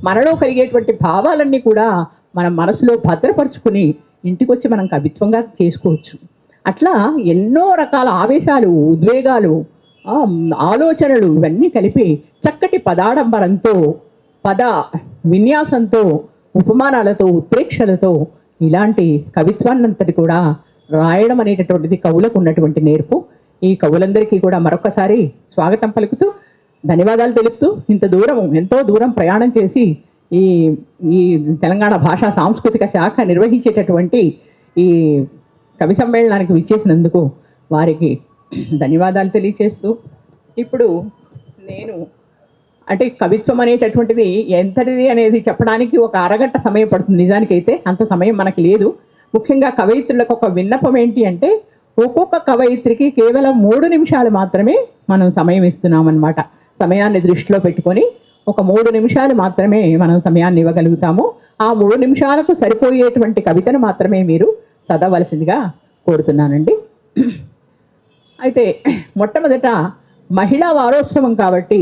మనలో కలిగేటువంటి భావాలన్నీ కూడా మనం మనసులో భద్రపరుచుకుని ఇంటికి వచ్చి మనం కవిత్వంగా చేసుకోవచ్చు. అట్లా ఎన్నో రకాల ఆవేశాలు, ఉద్వేగాలు, ఆలోచనలు ఇవన్నీ కలిపి చక్కటి పదాడంబరంతో, పద విన్యాసంతో, ఉపమానాలతో, ఉత్ప్రేక్షలతో ఇలాంటి కవిత్వాన్నంతటి కూడా రాయడం అనేటటువంటిది కవులకు ఉన్నటువంటి నేర్పు. ఈ కవులందరికీ కూడా మరొకసారి స్వాగతం పలుకుతూ, ధన్యవాదాలు తెలుపుతూ, ఇంత దూరం, ఎంతో దూరం ప్రయాణం చేసి ఈ ఈ తెలంగాణ భాషా సాంస్కృతిక శాఖ నిర్వహించేటటువంటి ఈ కవి సమ్మేళనానికి విచ్చేసినందుకు వారికి ధన్యవాదాలు తెలియచేస్తూ, ఇప్పుడు నేను అంటే కవిత్వం అనేటటువంటిది ఎంతటిది అనేది చెప్పడానికి ఒక అరగంట సమయం పడుతుంది. నిజానికైతే అంత సమయం మనకు లేదు. ముఖ్యంగా కవయిత్రులకు ఒక విన్నపం ఏంటి అంటే, ఒక్కొక్క కవయిత్రికి కేవలం 3 నిమిషాలు మాత్రమే మనం సమయం ఇస్తున్నామన్నమాట. సమయాన్ని దృష్టిలో పెట్టుకొని ఒక 3 నిమిషాలు మాత్రమే మనం సమయాన్ని ఇవ్వగలుగుతాము. ఆ 3 నిమిషాలకు సరిపోయేటువంటి కవితను మాత్రమే మీరు చదవలసిందిగా కోరుతున్నానండి. అయితే మొట్టమొదట మహిళా వారోత్సవం కాబట్టి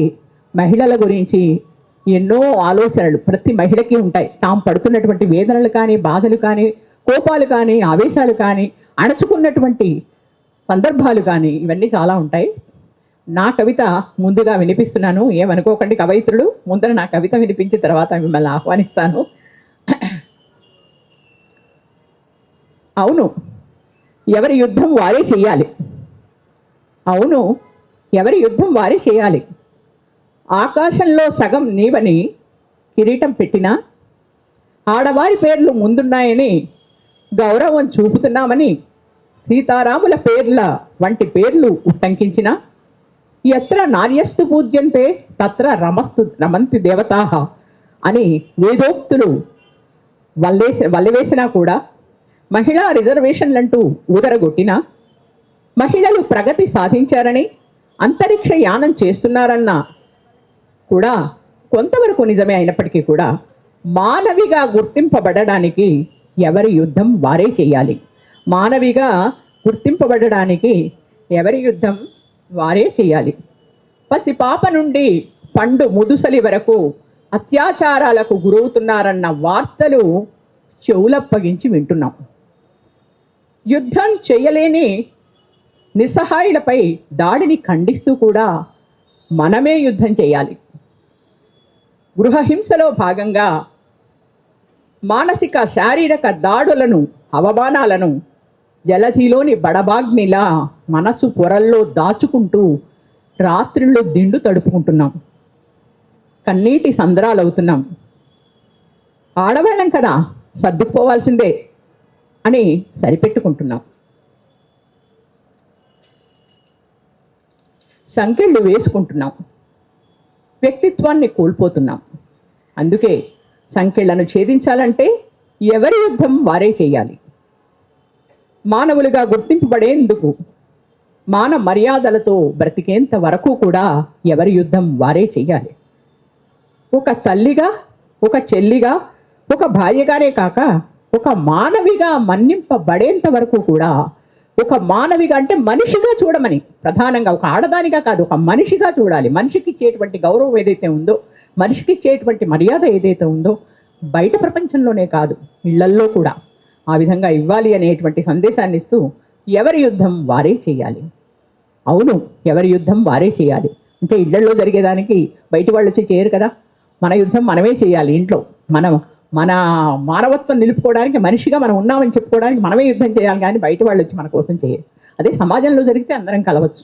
మహిళల గురించి ఎన్నో ఆలోచనలు ప్రతి మహిళకి ఉంటాయి. తాము పడుతున్నటువంటి వేదనలు కానీ, బాధలు కానీ, కోపాలు కానీ, ఆవేశాలు కానీ, అణచుకున్నటువంటి సందర్భాలు కానీ ఇవన్నీ చాలా ఉంటాయి. నా కవిత ముందుగా వినిపిస్తున్నాను, ఏమనుకోకండి కవయిత్రులు. ముందర నా కవిత వినిపించిన తర్వాత మిమ్మల్ని ఆహ్వానిస్తాను. అవును, ఎవరి యుద్ధం వారే చెయ్యాలి. అవును, ఎవరి యుద్ధం వారే చేయాలి. ఆకాశంలో సగం నీవని కిరీటం పెట్టినా, ఆడవారి పేర్లు ముందున్నాయని గౌరవం చూపుతున్నామని సీతారాముల పేర్ల వంటి పేర్లు ఉట్టంకించిన, ఎత్ర నార్యస్తు పూజ్యంతే తత్ర రమంతి దేవతాః అని వేదోక్తులు వల్లవేసినా కూడా, మహిళా రిజర్వేషన్లంటూ ఊదరగొట్టినా, మహిళలు ప్రగతి సాధించారని అంతరిక్ష యానం చేస్తున్నారన్న కూడా కొంతవరకు నిజమే అయినప్పటికీ కూడా, మానవిగా గుర్తింపబడడానికి ఎవరి యుద్ధం వారే చేయాలి. మానవిగా గుర్తింపబడడానికి ఎవరి యుద్ధం వారే చేయాలి. పసిపాప నుండి పండు ముదుసలి వరకు అత్యాచారాలకు గురవుతున్నారన్న వార్తలు చెవులప్పగించి వింటున్నాం. యుద్ధం చేయలేని నిస్సహాయులపై దాడిని ఖండిస్తూ కూడా మనమే యుద్ధం చేయాలి. గృహహింసలో భాగంగా మానసిక, శారీరక దాడులను, అవమానాలను జలధిలోని బడబాగ్నిలా మనసు పొరల్లో దాచుకుంటూ రాత్రిళ్ళు దిండు తడుపుకుంటున్నాం. కన్నీటి సంద్రాలవుతున్నాం. ఆడవాళ్ళం కదా, సర్దుకుపోవాల్సిందే అని సరిపెట్టుకుంటున్నాం. సంకెళ్ళు వేసుకుంటున్నాం. వ్యక్తిత్వాన్ని కోల్పోతున్నాం. అందుకే సంకెళ్లను ఛేదించాలంటే ఎవరి యుద్ధం వారే చేయాలి. మానవులుగా గుర్తింపబడేందుకు, మాన మర్యాదలతో బ్రతికేంత వరకు కూడా ఎవరి యుద్ధం వారే చేయాలి. ఒక తల్లిగా, ఒక చెల్లిగా, ఒక భార్యగానే కాక ఒక మానవిగా మన్నింపబడేంత వరకు కూడా, ఒక మానవిగా అంటే మనిషిగా చూడమని, ప్రధానంగా ఒక ఆడదానిగా కాదు, ఒక మనిషిగా చూడాలి. మనిషికి ఇచ్చేటువంటి గౌరవం ఏదైతే ఉందో, మనిషికి ఇచ్చేటువంటి మర్యాద ఏదైతే ఉందో, బయట ప్రపంచంలోనే కాదు ఇళ్లల్లో కూడా ఆ విధంగా ఇవ్వాలి అనేటువంటి సందేశాన్ని ఇస్తూ ఎవరి యుద్ధం వారే చేయాలి. అవును, ఎవరి యుద్ధం వారే చేయాలి అంటే ఇళ్లల్లో జరిగేదానికి బయట వాళ్ళు వచ్చి చేయరు కదా. మన యుద్ధం మనమే చేయాలి. ఇంట్లో మన మానవత్వం నిలుపుకోవడానికి, మనిషిగా మనం ఉన్నామని చెప్పుకోవడానికి మనమే యుద్ధం చేయాలి, కానీ బయట వాళ్ళు వచ్చి మన కోసం చేయరు. అదే సమాజంలో జరిగితే అందరం కలవచ్చు.